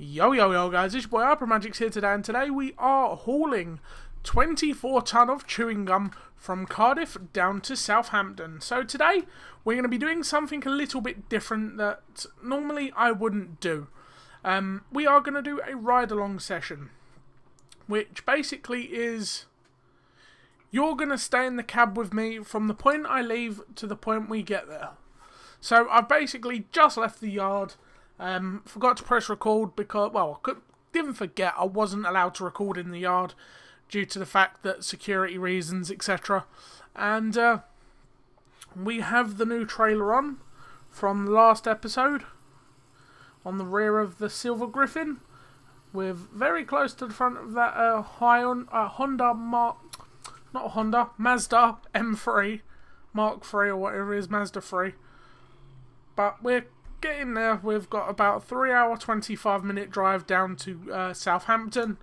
Yo yo yo guys, it's your boy Magics here today, and today we are hauling 24 ton of chewing gum from Cardiff down to Southampton. So today we're going to be doing something a little bit different that normally I wouldn't do. We are going to do a ride along session, which basically is you're going to stay in the cab with me from the point I leave to the point we get there. So I've basically just left the yard. Forgot to press record because, well, didn't forget, I wasn't allowed to record in the yard due to the fact that security reasons, etc. And we have the new trailer on from the last episode on the rear of the silver Griffin. We're very close to the front of that Mazda M3 Mark 3 or whatever it is, Mazda 3. But we're getting there. We've got about a 3 hour 25 minute drive down to Southampton,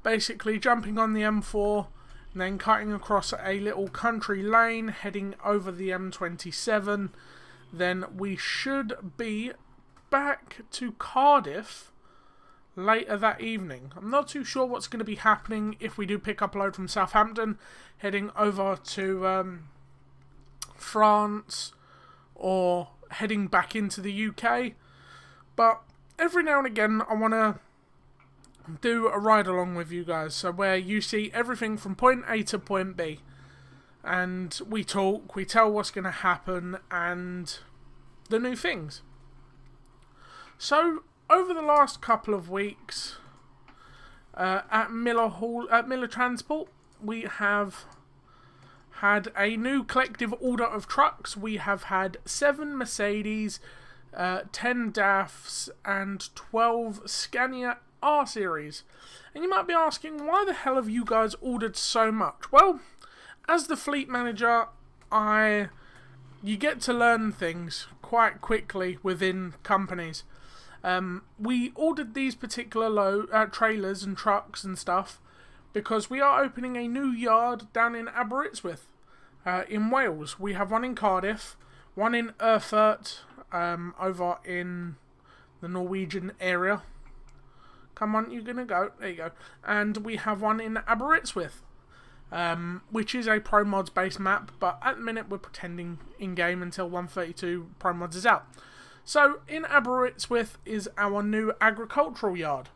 basically jumping on the M4 and then cutting across a little country lane heading over the M27. Then we should be back to Cardiff later that evening. I'm not too sure what's going to be happening if we do pick up a load from Southampton heading over to France or heading back into the UK, but every now and again I want to do a ride along with you guys, so where you see everything from point A to point B, and we talk, we tell what's going to happen and the new things. So over the last couple of weeks at Miller Transport, we have had a new collective order of trucks. We have had 7 Mercedes, 10 DAFs, and 12 Scania R Series. And you might be asking, why the hell have you guys ordered so much? Well, as the fleet manager, you get to learn things quite quickly within companies. We ordered these particular trailers and trucks and stuff because we are opening a new yard down in Aberystwyth, in Wales. We have one in Cardiff, one in Erfurt, over in the Norwegian area. Come on, you're gonna go. There you go. And we have one in Aberystwyth, which is a Pro Mods based map, but at the minute we're pretending in game until 132 Pro Mods is out. So in Aberystwyth is our new agricultural yard,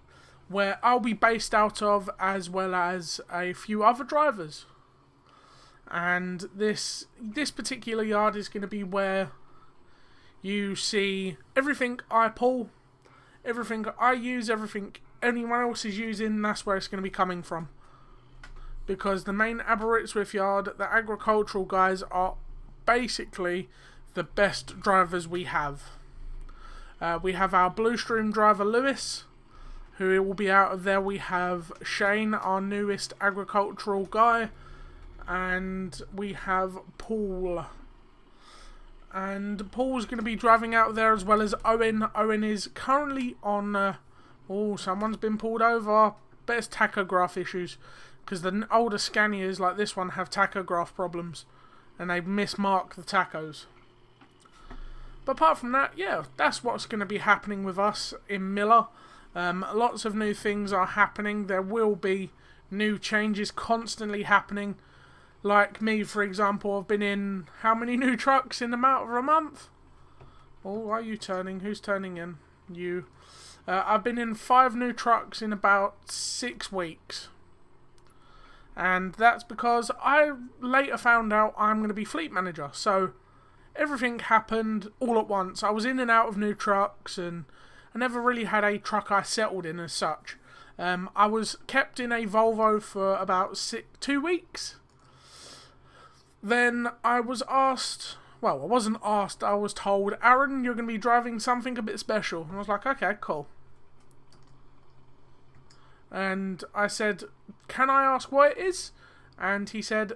where I'll be based out of, as well as a few other drivers. And this particular yard is going to be where you see everything I pull, everything I use, everything anyone else is using. That's where it's going to be coming from, because the main Aberystwyth yard, the agricultural guys, are basically the best drivers we have. We have our Blue Stream driver Lewis, who will be out of there. We have Shane, our newest agricultural guy, and we have Paul. And Paul's going to be driving out there, as well as Owen. Owen is currently on... someone's been pulled over. Bet it's tachograph issues, because the older Scanias like this one have tachograph problems, and they mismark the tachos. But apart from that, yeah, that's what's going to be happening with us in Miller. Lots of new things are happening. There will be new changes constantly happening. Like me, for example, I've been in how many new trucks in a matter of a month? Oh, are you turning? Who's turning in? You. I've been in 5 new trucks in about 6 weeks. And that's because I later found out I'm going to be fleet manager. So everything happened all at once. I was in and out of new trucks, and I never really had a truck I settled in as such. I was kept in a Volvo for about 2 weeks. Then I was asked, well, I wasn't asked, I was told, Aaron, you're going to be driving something a bit special. And I was like, okay, cool. And I said, can I ask what it is? And he said,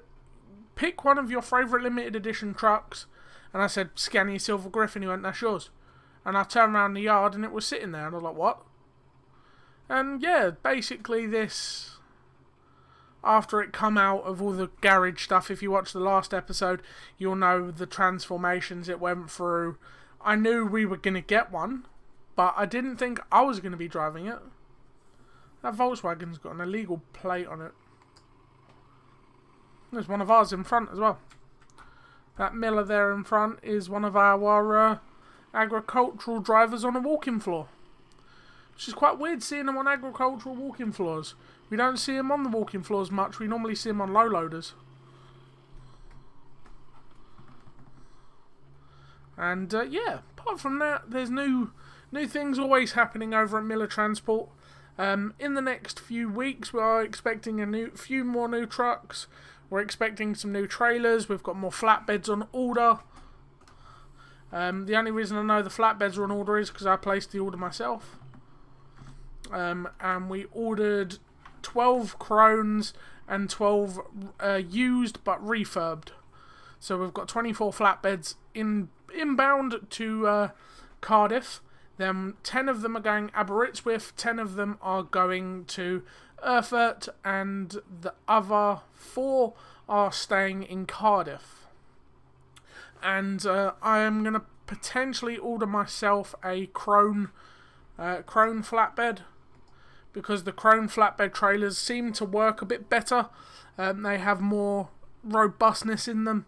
pick one of your favourite limited edition trucks. And I said, Scania Silver Griffin. He went, that's yours. And I turned around the yard and it was sitting there. And I was like, what? And yeah, basically this, after it come out of all the garage stuff, if you watch the last episode, you'll know the transformations it went through. I knew we were going to get one, but I didn't think I was going to be driving it. That Volkswagen's got an illegal plate on it. There's one of ours in front as well. That Miller there in front is one of our agricultural drivers on a walking floor. Which is quite weird seeing them on agricultural walking floors. We don't see them on the walking floors much. We normally see them on low loaders. And yeah, apart from that, there's new things always happening over at Miller Transport. In the next few weeks, we are expecting few more new trucks. We're expecting some new trailers. We've got more flatbeds on order. The only reason I know the flatbeds are on order is because I placed the order myself. And we ordered 12 Crones and 12 used but refurbed. So we've got 24 flatbeds inbound to Cardiff. Then 10 of them are going Aberystwyth, 10 of them are going to Erfurt, and the other 4 are staying in Cardiff. And I am going to potentially order myself a Krone flatbed, because the Krone flatbed trailers seem to work a bit better. They have more robustness in them.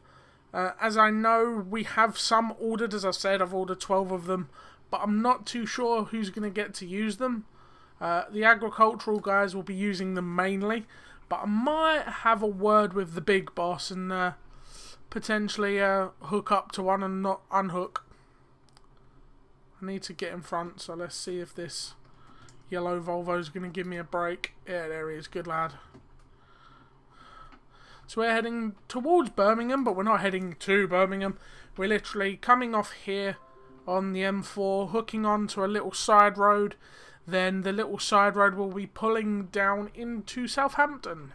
As I know, we have some ordered. As I said, I've ordered 12 of them, but I'm not too sure who's going to get to use them. The agricultural guys will be using them mainly, but I might have a word with the big boss and potentially hook up to one and not unhook. I need to get in front, so let's see if this yellow Volvo is going to give me a break. Yeah, there he is. Good lad. So we're heading towards Birmingham, but we're not heading to Birmingham. We're literally coming off here on the M4, hooking onto a little side road. Then the little side road will be pulling down into Southampton.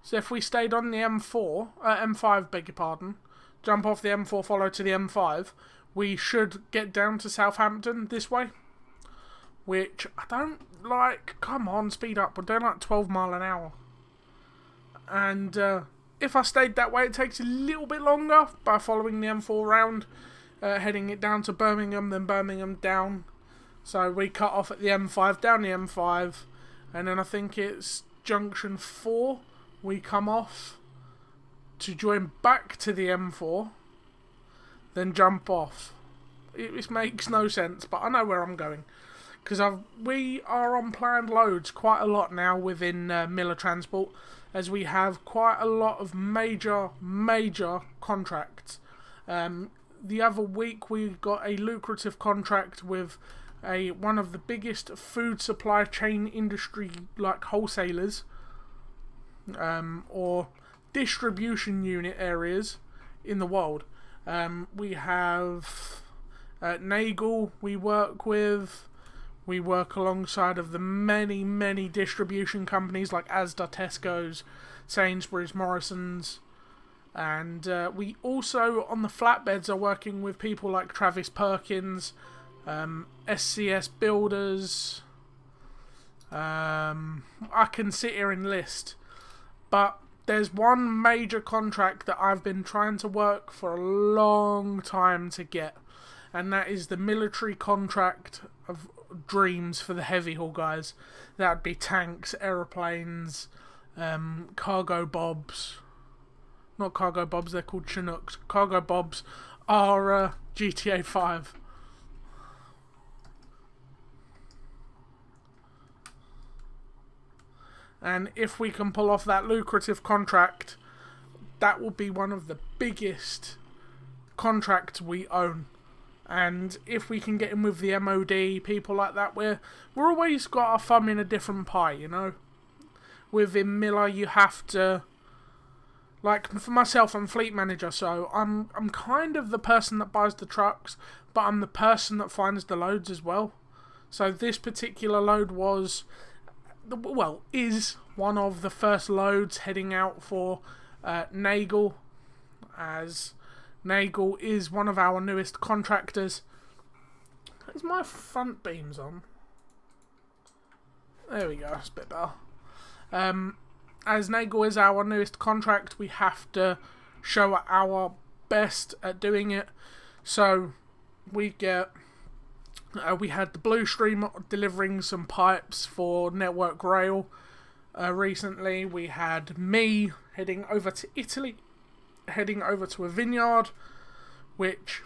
So if we stayed on the M5, beg your pardon, jump off the M4, follow to the M5, we should get down to Southampton this way. Which I don't like. Come on, speed up. We're doing like 12 mile an hour. And if I stayed that way, it takes a little bit longer by following the M4 round, heading it down to Birmingham, then Birmingham down. So we cut off at the M5, down the M5, and then I think it's junction 4. We come off to join back to the M4, then jump off. It makes no sense, but I know where I'm going. Because we are on planned loads quite a lot now within Miller Transport, as we have quite a lot of major contracts. The other week we got a lucrative contract with one of the biggest food supply chain industry like wholesalers or distribution unit areas in the world. We have Nagel we work with. We work alongside of the many distribution companies like Asda, Tesco's, Sainsbury's, Morrison's, and we also on the flatbeds are working with people like Travis Perkins, SCS Builders. I can sit here and list, but there's one major contract that I've been trying to work for a long time to get, and that is the military contract of dreams for the heavy haul guys. That would be tanks, aeroplanes, cargo bobs. Not cargo bobs, they're called Chinooks. Cargo bobs are GTA 5. And if we can pull off that lucrative contract, that will be one of the biggest contracts we own. And if we can get in with the MOD, people like that, we're always got our thumb in a different pie, you know. Within Miller, you have to, like for myself, I'm fleet manager, so I'm kind of the person that buys the trucks, but I'm the person that finds the loads as well. So this particular load is one of the first loads heading out for Nagel, as Nagel is one of our newest contractors. Is my front beams on? There we go, it's a bit better. As Nagel is our newest contract, we have to show our best at doing it. So we get We had the Blue Stream delivering some pipes for Network Rail. Recently, we had me heading over to Italy, heading over to a vineyard, which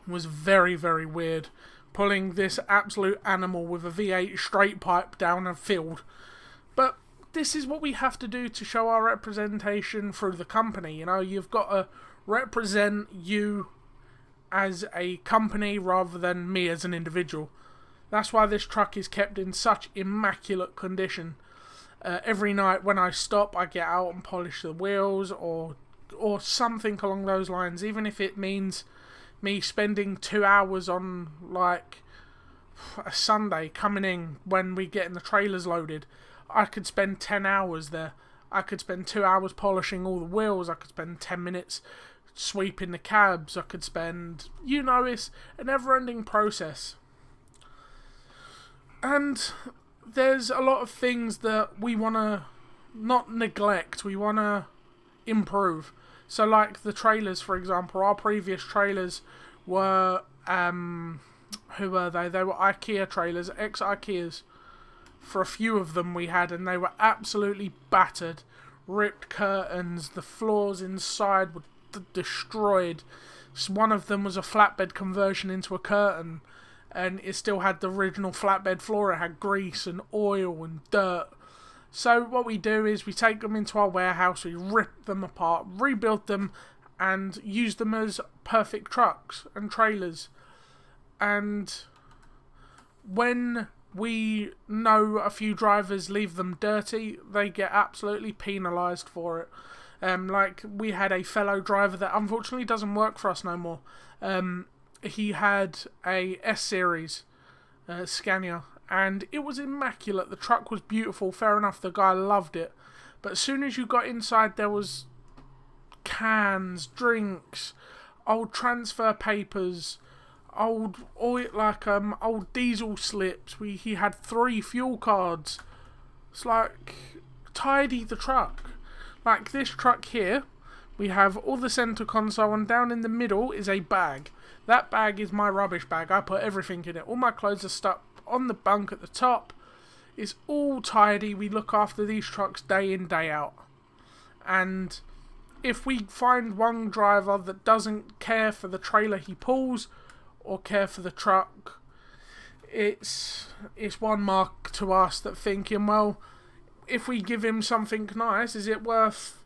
was very, very weird. Pulling this absolute animal with a V8 straight pipe down a field. But this is what we have to do to show our representation through the company. You know, you've got to represent you as a company rather than me as an individual. That's why this truck is kept in such immaculate condition. Every night when I stop, I get out and polish the wheels or something along those lines, even if it means me spending 2 hours on like a Sunday coming in when we get in the trailers loaded. I could spend 10 hours there. I could spend 2 hours polishing all the wheels. I could spend 10 minutes sweeping the cabs. I could spend, you know, it's a never-ending process. And there's a lot of things that we want to not neglect, we want to improve. So like the trailers, for example, our previous trailers were, who were they? They were IKEA trailers, ex-IKEAs. For a few of them we had, and they were absolutely battered. Ripped curtains, the floors inside were destroyed. One of them was a flatbed conversion into a curtain, and it still had the original flatbed floor. It had grease and oil and dirt. So what we do is we take them into our warehouse, we rip them apart, rebuild them, and use them as perfect trucks and trailers. And when we know a few drivers leave them dirty, they get absolutely penalised for it. Like, we had a fellow driver that unfortunately doesn't work for us no more. He had a S-Series Scania, and it was immaculate. The truck was beautiful, fair enough, the guy loved it. But as soon as you got inside, there was cans, drinks, old transfer papers, old oil, like old diesel slips. He had 3 fuel cards. It's like, tidy the truck. Like this truck here, we have all the centre console, and down in the middle is a bag. That bag is my rubbish bag. I put everything in it. All my clothes are stuck on the bunk at the top. It's all tidy. We look after these trucks day in, day out. And if we find one driver that doesn't care for the trailer he pulls or care for the truck, it's one mark to us that thinking, well, if we give him something nice, is it worth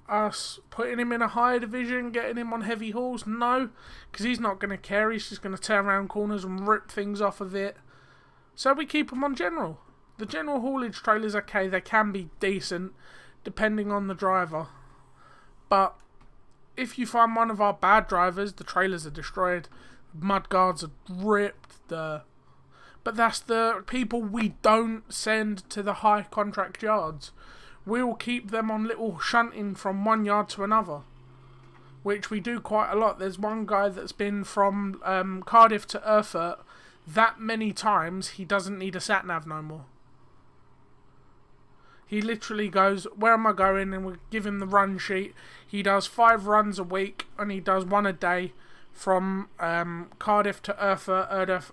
us putting him in a higher division, getting him on heavy hauls? No, because he's not going to care. He's just going to turn around corners and rip things off of it. So we keep him on general. The general haulage trailers, okay, they can be decent depending on the driver. But if you find one of our bad drivers, the trailers are destroyed, mud guards are ripped, but that's the people we don't send to the high contract yards. We'll keep them on little shunting from one yard to another, which we do quite a lot. There's one guy that's been from Cardiff to Erfurt that many times, he doesn't need a sat-nav no more. He literally goes, where am I going? And we give him the run sheet. He does 5 runs a week, and he does 1 a day from Cardiff to Erfurt,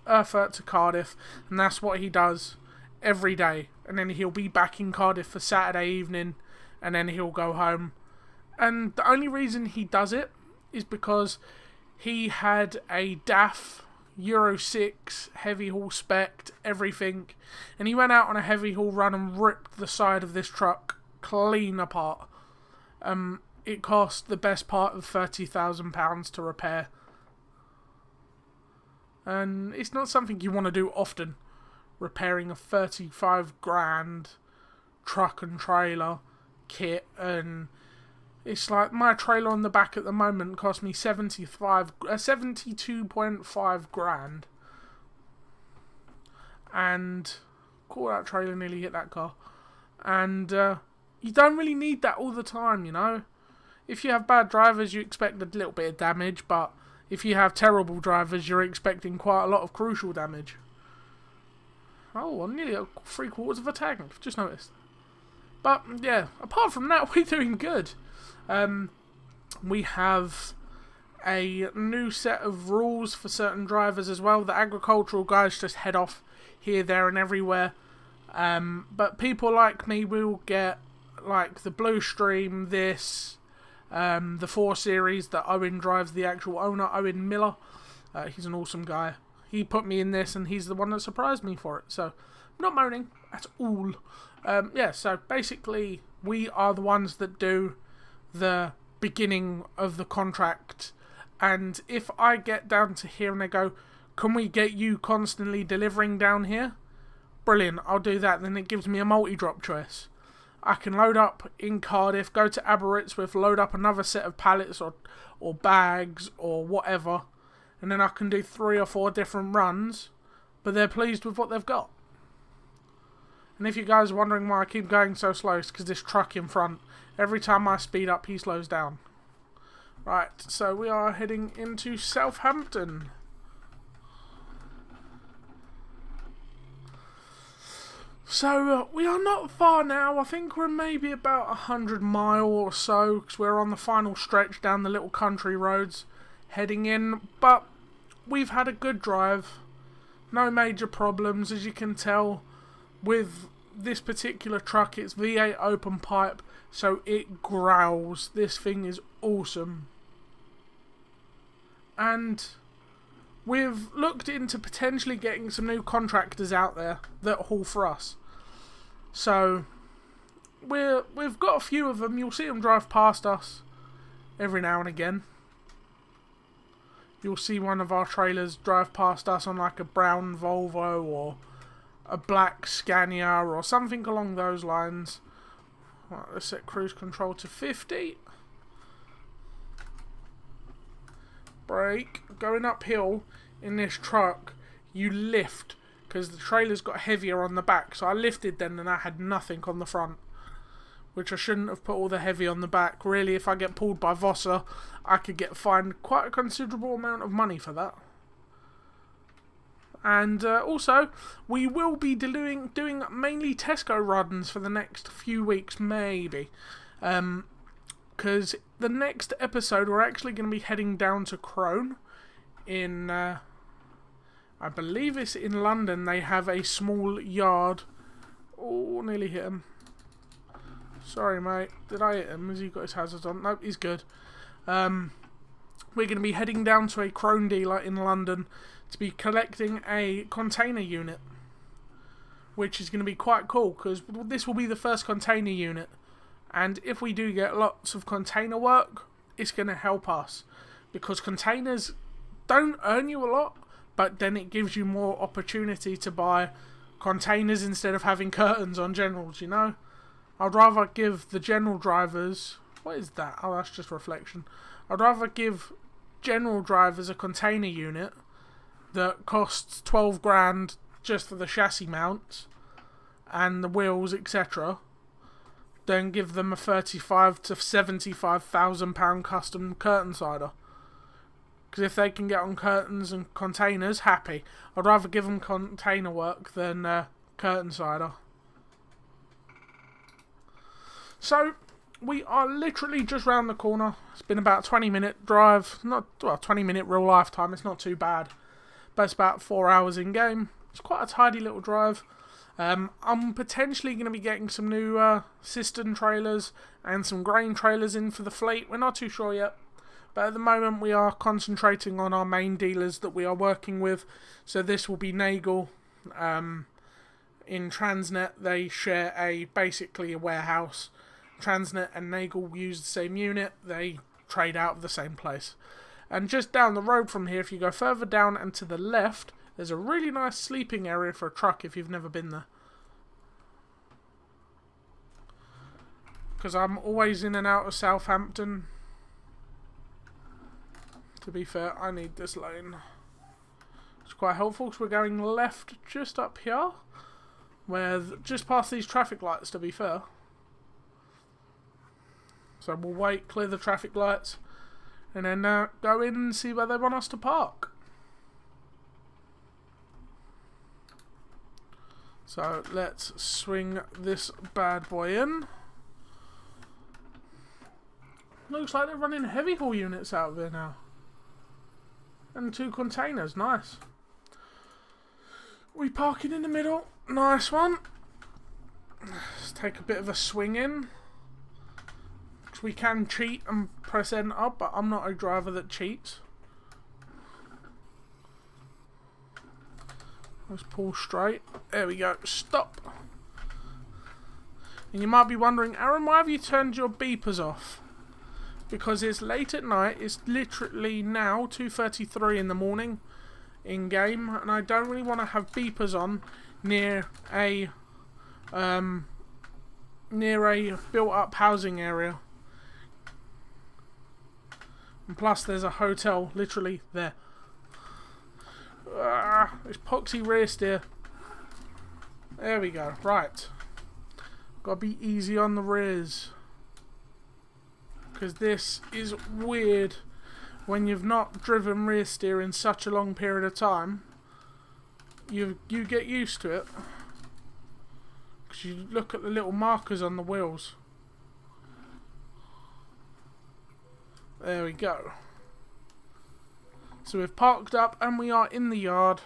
Erfurt to Cardiff, and that's what he does every day. And then he'll be back in Cardiff for Saturday evening, and then he'll go home. And the only reason he does it is because he had a DAF Euro 6 heavy haul spec, everything, and he went out on a heavy haul run and ripped the side of this truck clean apart. It cost the best part of £30,000 to repair, and it's not something you want to do often, repairing a 35 grand truck and trailer kit. And it's like, my trailer on the back at the moment cost me 72.5 grand. And caught that trailer, nearly hit that car. And you don't really need that all the time, you know. If you have bad drivers, you expect a little bit of damage, but if you have terrible drivers, you're expecting quite a lot of crucial damage. Oh, I'm nearly at 3/4 of a tank, I've just noticed. But yeah, apart from that, we're doing good. We have a new set of rules for certain drivers as well. The agricultural guys just head off here, there and everywhere. But people like me will get like the Blue Stream, this, the 4 Series that Owen drives, the actual owner, Owen Miller. He's an awesome guy. He put me in this and he's the one that surprised me for it. So, I'm not moaning at all. Yeah, so basically we are the ones that do the beginning of the contract. And if I get down to here and they go, can we get you constantly delivering down here? Brilliant, I'll do that. Then it gives me a multi-drop choice. I can load up in Cardiff, go to Aberystwyth, load up another set of pallets or bags or whatever, and then I can do 3 or 4 different runs, but they're pleased with what they've got. And if you guys are wondering why I keep going so slow, it's because this truck in front, every time I speed up, he slows down. Right, so we are heading into Southampton. So, we are not far now. I think we're maybe about 100 miles or so, because we're on the final stretch down the little country roads heading in. But we've had a good drive. No major problems, as you can tell. With this particular truck, it's V8 open pipe, so it growls. This thing is awesome. And we've looked into potentially getting some new contractors out there that haul for us. So, we've got a few of them. You'll see them drive past us every now and again. You'll see one of our trailers drive past us on like a brown Volvo or a black Scania or something along those lines. Right, let's set cruise control to 50. Brake. Going uphill in this truck, you lift, because the trailer's got heavier on the back. So I lifted then and I had nothing on the front, which I shouldn't have put all the heavy on the back. Really, if I get pulled by Vossa, I could get fined quite a considerable amount of money for that. And also, we will be doing mainly Tesco runs for the next few weeks, maybe. Because the next episode, we're actually going to be heading down to Crone in... I believe it's in London. They have a small yard. Oh, nearly hit him. Sorry, mate. Did I hit him? Has he got his hazards on? Nope, he's good. We're going to be heading down to a Crone dealer in London to be collecting a container unit, which is going to be quite cool because this will be the first container unit. And if we do get lots of container work, it's going to help us, because containers don't earn you a lot, but then it gives you more opportunity to buy containers instead of having curtains on generals, you know? I'd rather give the general drivers... What is that? Oh, that's just reflection. I'd rather give general drivers a container unit that costs 12 grand just for the chassis mounts and the wheels, etc., than give them a 35 to 75,000 pound custom curtain sider. Because if they can get on curtains and containers, happy. I'd rather give them container work than curtain sider. So, we are literally just round the corner. It's been about a 20-minute drive. Not, well, 20-minute real life time. It's not too bad. But it's about 4 hours in game. It's quite a tidy little drive. I'm potentially going to be getting some new cistern trailers and some grain trailers in for the fleet. We're not too sure yet. But at the moment we are concentrating on our main dealers that we are working with. So this will be Nagel. In Transnet they share basically a warehouse. Transnet and Nagel use the same unit. They trade out of the same place. And just down the road from here, if you go further down and to the left, there's a really nice sleeping area for a truck if you've never been there. Because I'm always in and out of Southampton. To be fair, I need this lane. It's quite helpful because we're going left just up here. Just past these traffic lights, to be fair. So we'll wait, clear the traffic lights, and then go in and see where they want us to park. So let's swing this bad boy in. Looks like they're running heavy haul units out of here now. And 2 containers, nice. We parking in the middle, nice one. Let's take a bit of a swing in. We can cheat and press enter, but I'm not a driver that cheats. Let's pull straight. There we go. Stop. And you might be wondering, Aaron, why have you turned your beepers off? Because it's late at night. It's literally now 2:33 in the morning in game, and I don't really want to have beepers on near a built-up housing area. And plus, there's a hotel literally there. It's poxy rear steer. There we go. Right. Gotta be easy on the rears. Because this is weird when you've not driven rear steer in such a long period of time. You get used to it. Because you look at the little markers on the wheels. There we go. So we've parked up and we are in the yard.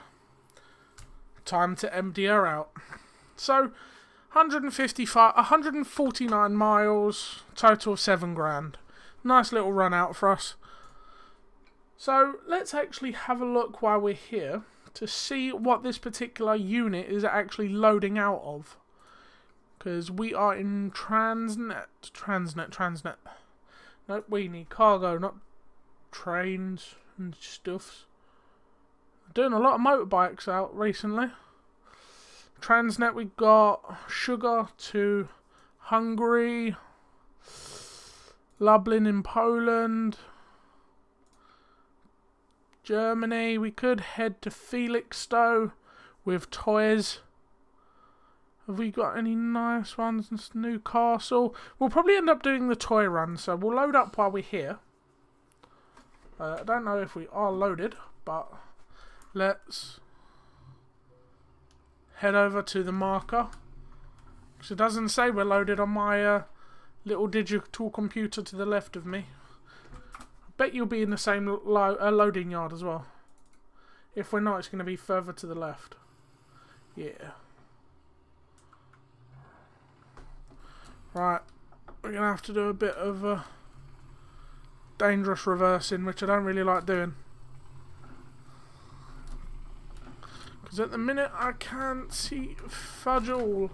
Time to empty her out. So 149 miles, total of 7 grand. Nice little run out for us. So let's actually have a look while we're here to see what this particular unit is actually loading out of. Because we are in Transnet. Nope, we need cargo, not trains and stuffs. Doing a lot of motorbikes out recently. Transnet, we got sugar to Hungary, Lublin in Poland, Germany. We could head to Felixstowe with toys. Have we got any nice ones? Newcastle. We'll probably end up doing the toy run, so we'll load up while we're here. I don't know if we are loaded, but let's head over to the marker. So it doesn't say we're loaded on my little digital computer to the left of me. I bet you'll be in the same loading yard as well. If we're not, it's going to be further to the left. Yeah. Right, we're going to have to do a bit of dangerous reversing, which I don't really like doing. Because at the minute I can't see fudge all.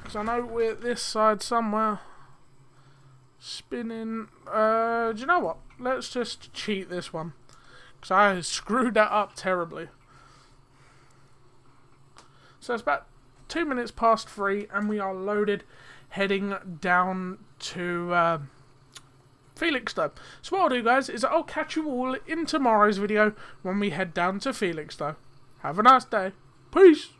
Because I know we're at this side somewhere. Spinning. Do you know what? Let's just cheat this one. Because I screwed that up terribly. So it's about 2 minutes past 3 and we are loaded, heading down to Felixstowe. So what I'll do, guys, is I'll catch you all in tomorrow's video when we head down to Felixstowe. Have a nice day. Peace.